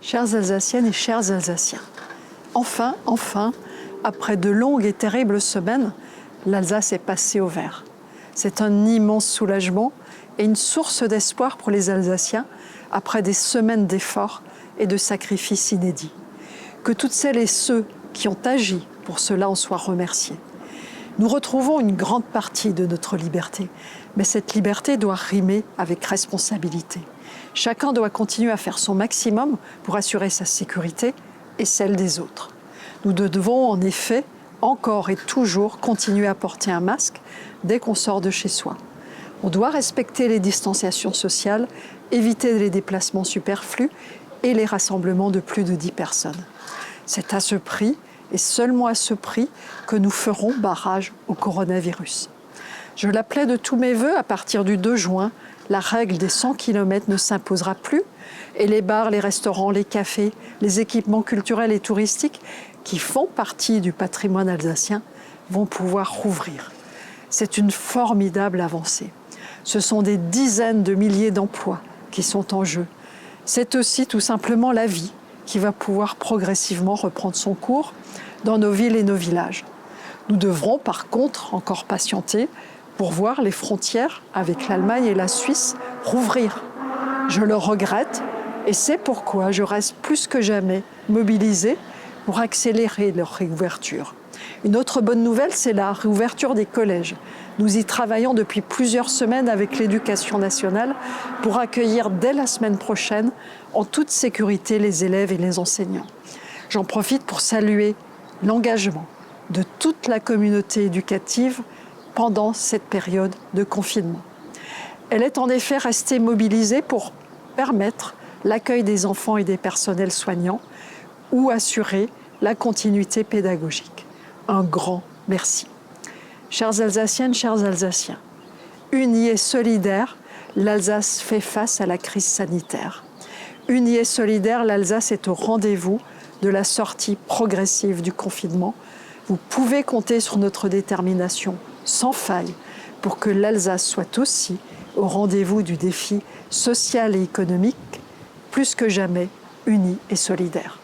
Chères Alsaciennes et chers Alsaciens, enfin, après de longues et terribles semaines, l'Alsace est passée au vert. C'est un immense soulagement et une source d'espoir pour les Alsaciens après des semaines d'efforts et de sacrifices inédits. Que toutes celles et ceux qui ont agi pour cela en soient remerciés. Nous retrouvons une grande partie de notre liberté, mais cette liberté doit rimer avec responsabilité. Chacun doit continuer à faire son maximum pour assurer sa sécurité et celle des autres. Nous devons en effet encore et toujours continuer à porter un masque dès qu'on sort de chez soi. On doit respecter les distanciations sociales, éviter les déplacements superflus et les rassemblements de plus de 10 personnes. C'est à ce prix, et seulement à ce prix, que nous ferons barrage au coronavirus. Je l'appelais de tous mes vœux, à partir du 2 juin, la règle des 100 km ne s'imposera plus et les bars, les restaurants, les cafés, les équipements culturels et touristiques qui font partie du patrimoine alsacien vont pouvoir rouvrir. C'est une formidable avancée. Ce sont des dizaines de milliers d'emplois qui sont en jeu. C'est aussi tout simplement la vie qui va pouvoir progressivement reprendre son cours dans nos villes et nos villages. Nous devrons par contre encore patienter pour voir les frontières avec l'Allemagne et la Suisse rouvrir. Je le regrette et c'est pourquoi je reste plus que jamais mobilisée pour accélérer leur réouverture. Une autre bonne nouvelle, c'est la réouverture des collèges. Nous y travaillons depuis plusieurs semaines avec l'Éducation nationale pour accueillir dès la semaine prochaine en toute sécurité les élèves et les enseignants. J'en profite pour saluer l'engagement de toute la communauté éducative pendant cette période de confinement. Elle est en effet restée mobilisée pour permettre l'accueil des enfants et des personnels soignants ou assurer la continuité pédagogique. Un grand merci. Chères Alsaciennes, chers Alsaciens, unis et solidaires, l'Alsace fait face à la crise sanitaire. Unis et solidaires, l'Alsace est au rendez-vous de la sortie progressive du confinement. Vous pouvez compter sur notre détermination sans faille pour que l'Alsace soit aussi au rendez-vous du défi social et économique, plus que jamais unie et solidaire.